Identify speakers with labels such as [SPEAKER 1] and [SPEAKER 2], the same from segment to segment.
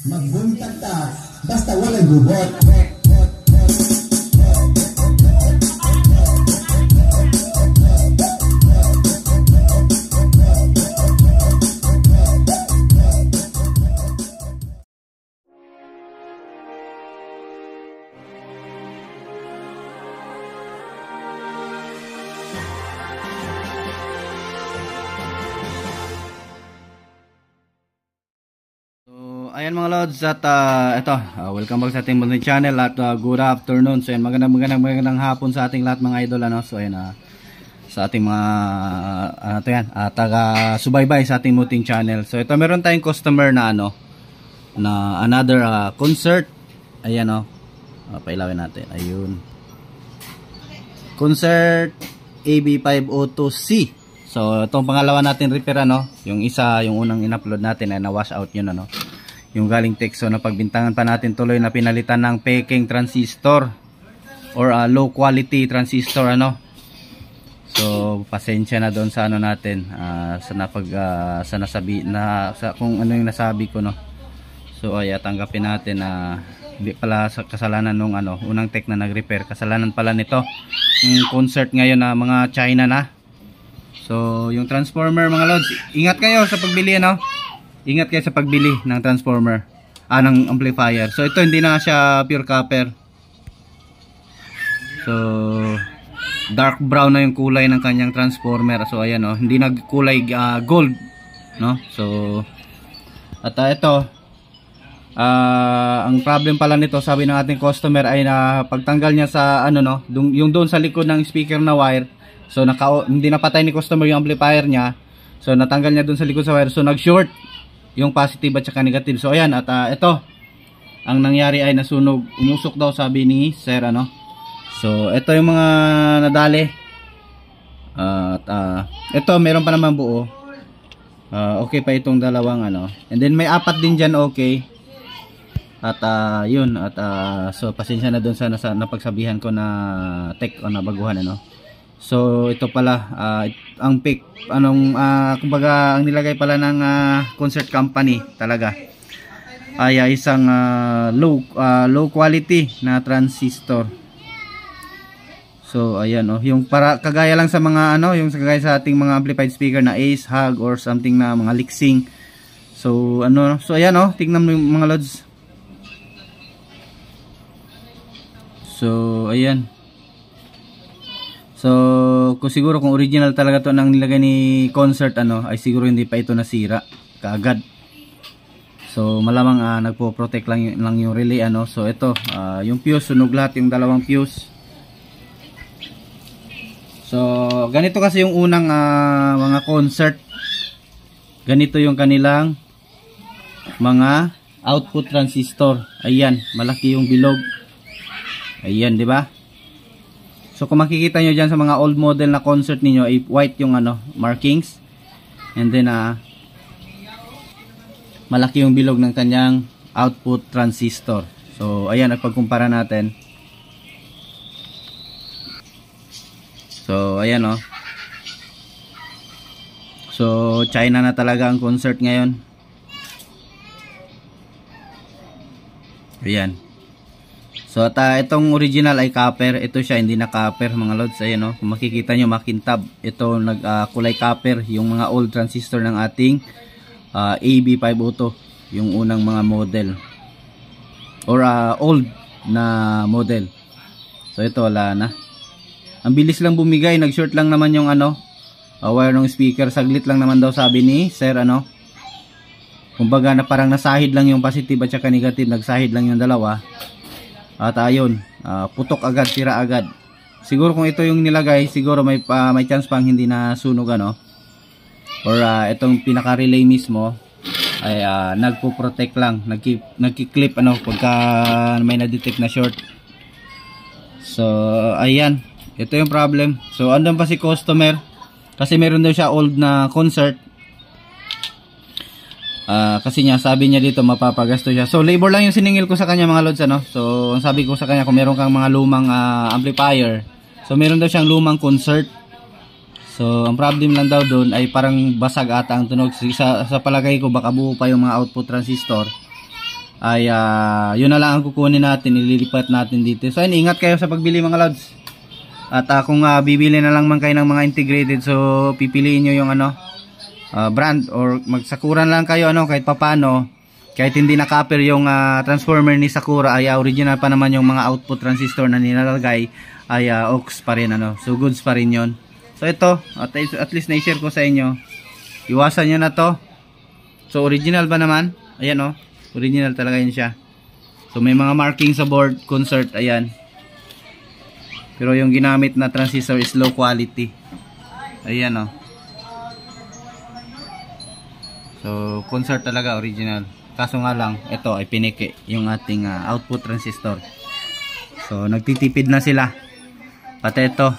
[SPEAKER 1] Magbuntag ta, basta walang gubot.
[SPEAKER 2] Ayan mga lods, at welcome back sa ating munting channel at good afternoon. So ayan, magandang hapon sa ating lahat mga idol, ano. So ayan, sa ating mga taga subaybay sa ating munting channel. So ito, meron tayong customer na na another concert. Ayan, pailawin natin. Ayun, concert AB502C. So itong pangalawa natin repair, yung isa, yung unang in-upload natin ay na-wash out yun, yung galing Texo, na pagbintangan pa natin tuloy na pinalitan ng peking transistor or low quality transistor, So pasensya na doon sa natin, sa nasabi na kung ano yung nasabi ko, So ay tanggapin natin na hindi pala sa kasalanan nung unang tech na nag-repair, kasalanan pala nito yung concert ngayon na mga China na. So yung transformer mga lods, ingat kayo sa pagbili, ingat kayo sa pagbili ng transformer, ng amplifier. So ito, hindi na siya pure copper. So dark brown na yung kulay ng kanyang transformer. So ayan, hindi nagkulay gold, So at ito, ang problem pala nito, sabi ng ating customer, ay na pagtanggal niya sa yung doon sa likod ng speaker na wire. So hindi napatay ni customer yung amplifier niya. So natanggal niya doon sa likod sa wire. So nag-short yung positive at saka negative. So ayan, at ito ang nangyari ay nasunog, umusok daw, sabi ni Sir, So ito yung mga nadali. At ito meron pa naman buo. Okay pa itong dalawang and then may apat din dyan, okay. At yun, at so pasensya na doon sa napagsabihan ko na tech o na baguhan, So ito pala, ang pick, kumbaga ang nilagay pala ng concert company talaga ay isang low quality na transistor. So ayan, yung para kagaya lang sa mga yung kagaya sa ating mga amplified speaker na Ace, Hug or something na mga Lixing. So so ayan, tingnan mo yung mga lods. So ayan. So siguro kung original talaga to nang nilagay ni concert, ay siguro hindi pa ito nasira kaagad. So malamang nagpo-protect lang yung relay, So ito, yung fuse, sunog lahat yung dalawang fuse. So ganito kasi yung unang mga concert. Ganito yung kanilang mga output transistor. Ayan, malaki yung bilog. Ayan, di ba? So kung makikita nyo dyan sa mga old model na concert ninyo, ay white yung markings. And then malaki yung bilog ng kanyang output transistor. So ayan, at pagkumpara natin. So ayan, So China na talaga ang concert ngayon. Ayan. So at itong original ay copper. Ito siya hindi na copper mga lods. Ayan, kung makikita nyo makintab, ito kulay copper yung mga old transistor ng ating AB502, yung unang mga model or old na model. So ito wala na. Ang bilis lang bumigay, nag-short lang naman yung wire ng speaker. Saglit lang naman daw, sabi ni Sir, kumbaga na parang nasahid lang yung positive at saka negative, nagsahid lang yung dalawa. At ayun, putok agad, tira agad. Siguro kung ito yung nilagay, siguro may chance pang hindi na sunog, or itong pinaka relay mismo ay nagpo-protect lang, nagki-clip pagka may na-detect na short. So ayan, ito yung problem. So andun pa si customer kasi meron daw siya old na concert. Kasi niya sabi niya dito mapapagasto siya. So labor lang yung siningil ko sa kanya mga lods ano. So ang sabi ko sa kanya kung meron kang mga lumang amplifier. So meron daw siyang lumang concert. So ang problem lang daw doon ay parang basag ata ang tunog. Sa palagay ko baka buo pa yung mga output transistor. Ay yun na lang ang kukunin natin, ililipat natin dito. So ayun, ingat kayo sa pagbili mga lods. At kung bibili na lang man kayo ng mga integrated, so pipiliin nyo yung ano brand or magsakuran lang kayo ano kahit papano. Kahit hindi na copper yung transformer ni Sakura ay original pa naman yung mga output transistor na nilalagay ay aux pa rin ano. So goods pa rin yon. So ito at least na-share ko sa inyo. Iwasan nyo na to. So original ba naman? Ayan oh. Original talaga yun siya. So may mga marking sa board, concert, ayan. Pero yung ginamit na transistor is low quality. Ayan oh. So concert talaga original. Kaso nga lang, ito ay piniki yung ating output transistor. So nagtitipid na sila. Pati ito.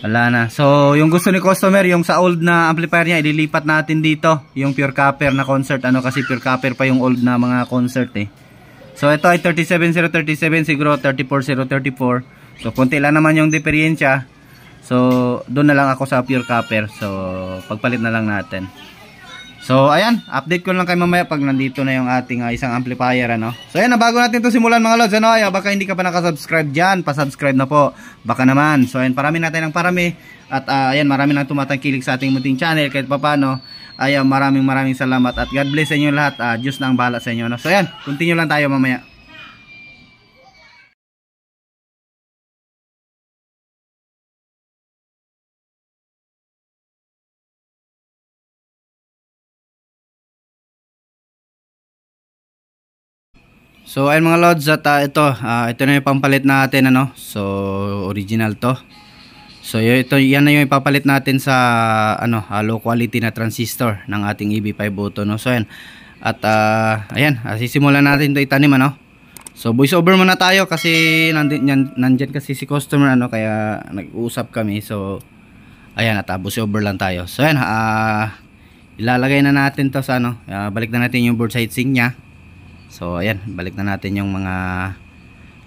[SPEAKER 2] Wala na. So yung gusto ni customer, yung sa old na amplifier niya, ililipat natin dito. Yung pure copper na concert. Ano kasi pure copper pa yung old na mga concert eh. So ito ay 37037, siguro 34034. So konti lang naman yung diferensya. So doon na lang ako sa pure copper. So pagpalit na lang natin. So ayan, update ko lang kayo mamaya pag nandito na yung ating isang amplifier ano. So ayan, bago natin to simulan mga lods ano, baka hindi ka pa nakasubscribe diyan, pa-subscribe na po. Baka naman. So ayan, parami natin ng parami at ayan, marami nang tumatangkilik sa ating munting channel kahit papaano. Ayan, maraming salamat at God bless sa inyo lahat. Diyos na ang bahala sa inyo no. So ayan, continue lang tayo mamaya. So ayun mga lods at ito na yung pampalit natin ano. So original to. So yan na yung ipapalit natin sa ano low quality na transistor ng ating EB502 no. So ayan. At ayan, sisimulan natin 'to itanim ano. So voice over muna tayo kasi nandiyan kasi si customer ano kaya nag-uusap kami. So ayan, at voice over lang tayo. So ayan, ilalagay na natin 'to sa ano. Balik na natin yung board heatsink niya. So ayan, balik na natin yung mga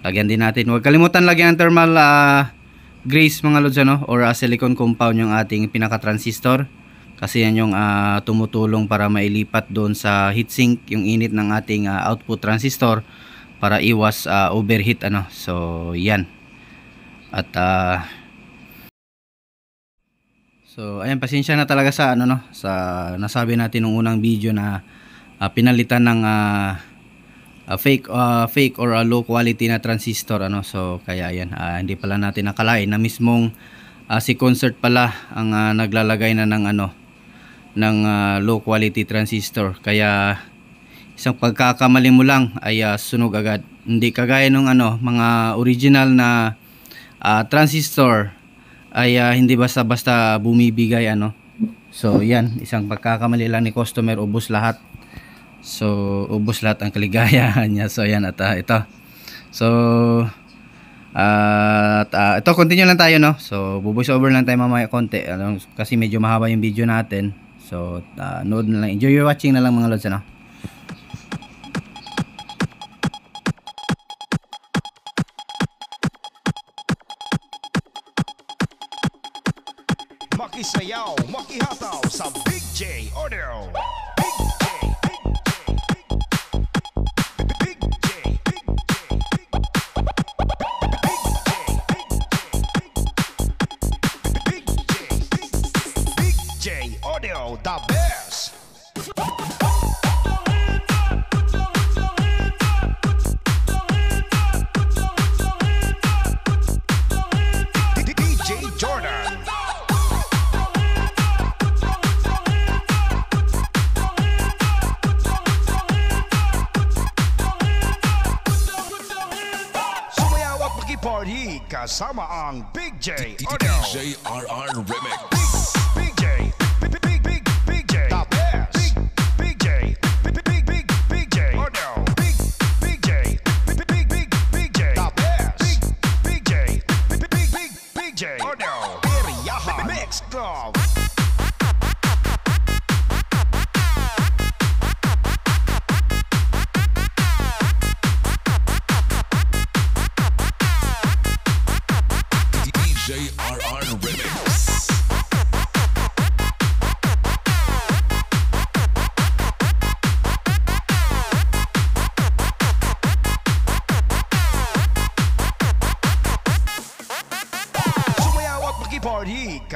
[SPEAKER 2] lagyan din natin. Huwag kalimutan lagyan ng thermal grease mga lods ano, or silicone compound yung ating pinaka transistor. Kasi yan yung tumutulong para mailipat doon sa heatsink yung init ng ating output transistor para iwas overheat ano. So yan. At so ayan, pasensya na talaga sa ano no, sa nasabi natin nung unang video na pinalitan ng fake or low quality na transistor ano. So kaya yan, hindi pala natin nakalain na mismong si concert pala ang naglalagay na ng ano ng low quality transistor. Kaya isang pagkakamali mo lang ay sunog agad. Hindi kagaya nung ano mga original na transistor ay hindi basta-basta bumibigay ano. So yan, isang pagkakamali lang ni customer, ubos lahat. So ubos lahat ang kaligayahan niya. So ayan, at ito. So ito, continue lang tayo no. So buvoice over lang tayo mamaya konti ano, kasi medyo mahaba yung video natin. So nood na lang, enjoy your watching na lang mga lods ano.
[SPEAKER 3] Makisayaw, makihataw sa Big J Audio. The best. DJ Jordan. Sumayaw at makiparty kasama ang Big J Audio.
[SPEAKER 4] DJ RR Remix.
[SPEAKER 3] Big J. Big J, the best. Big J, Big J, oh no. Big J, Big J, the best.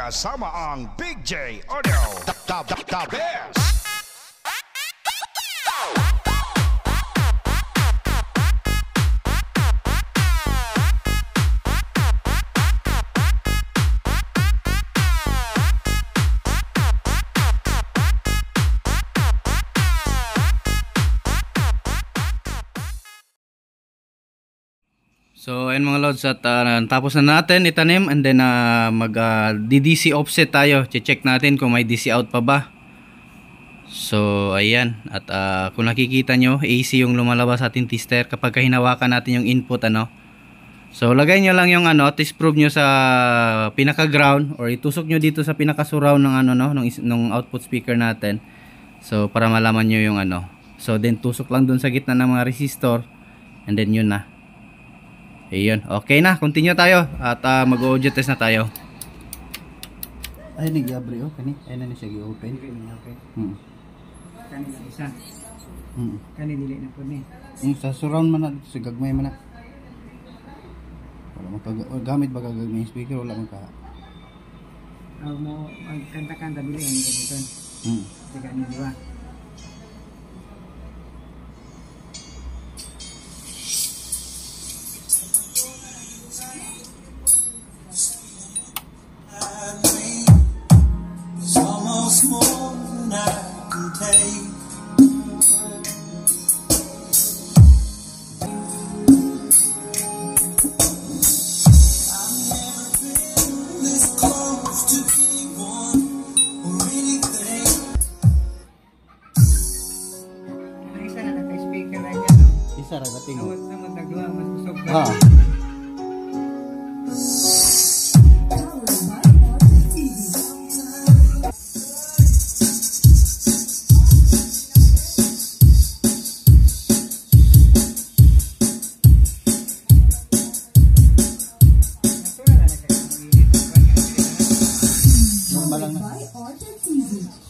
[SPEAKER 3] kasama ang Big J Audio. The best.
[SPEAKER 2] So ayun mga lods, at tapos na natin itanim, and then mag DDC offset tayo. Check natin kung may DC out pa ba. So ayan, at kung nakikita nyo, AC yung lumalabas sa ating tester kapag hinawakan natin yung input ano. So lagay nyo lang yung test probe nyo sa pinaka ground, or itusok nyo dito sa pinaka surround ng nung output speaker natin. So para malaman nyo yung So then tusok lang dun sa gitna ng mga resistor, and then yun na. Ayun, okay na, continue tayo at mag-audio test na tayo.
[SPEAKER 1] Ay, nag-abre o, kani? Ay, na siya gi-open.
[SPEAKER 5] Okay. Kani na isa.
[SPEAKER 1] Hmm.
[SPEAKER 5] Kani dili na po ni.
[SPEAKER 1] Sa surround man na, sa gagmay man na. Wala gamit ba gagmay yung speaker? Wala man ka.
[SPEAKER 5] Mo magkanta-kanta dili ang ganito. Tiga ni diba?
[SPEAKER 1] Isa ra dating.
[SPEAKER 5] Sama dagwa mas usog.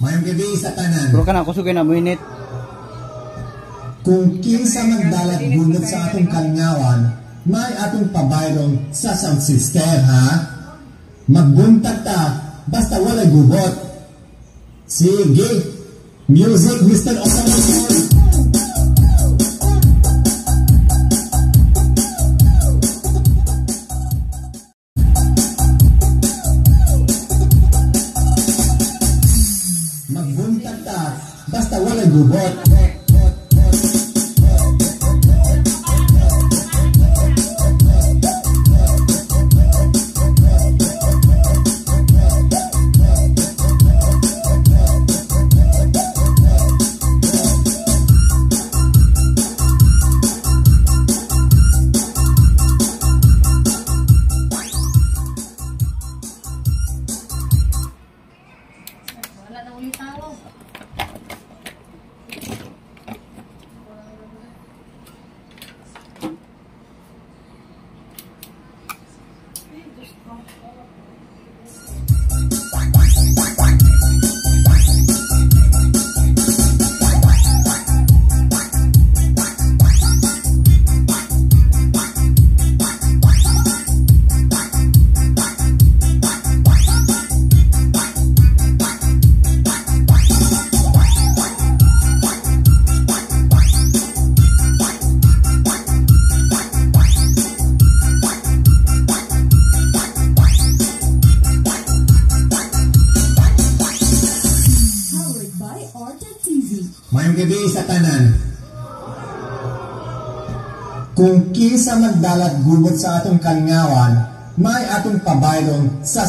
[SPEAKER 1] Mayong gabi sa tanan.
[SPEAKER 2] Bro ka na, kusugay na mo init.
[SPEAKER 1] Kung kinsa magdalat bunot sa atong kalingawan, may atong pabayrong sa sound system, ha? Magbuntag ta, basta walay gubot. Sige, music, Mr. Osamoson. Magbuntag ta, basta walay gubot. Mayong gabi sa tanan. Kung kinsa magdalat gubot sa atong kalingawan, may atong pabayrong sa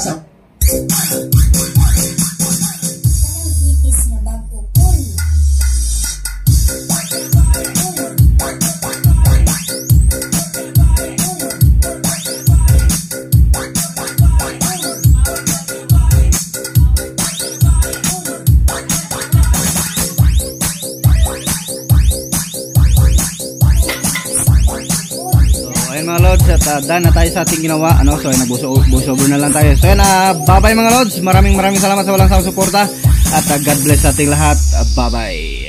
[SPEAKER 2] Ayun mga lods, at done na tayo sa ating ginawa so ay nagbuso-over na lang tayo. So ayun, bye bye mga lods, maraming salamat sa walang sawang suporta, at God bless sa ating lahat. Bye bye.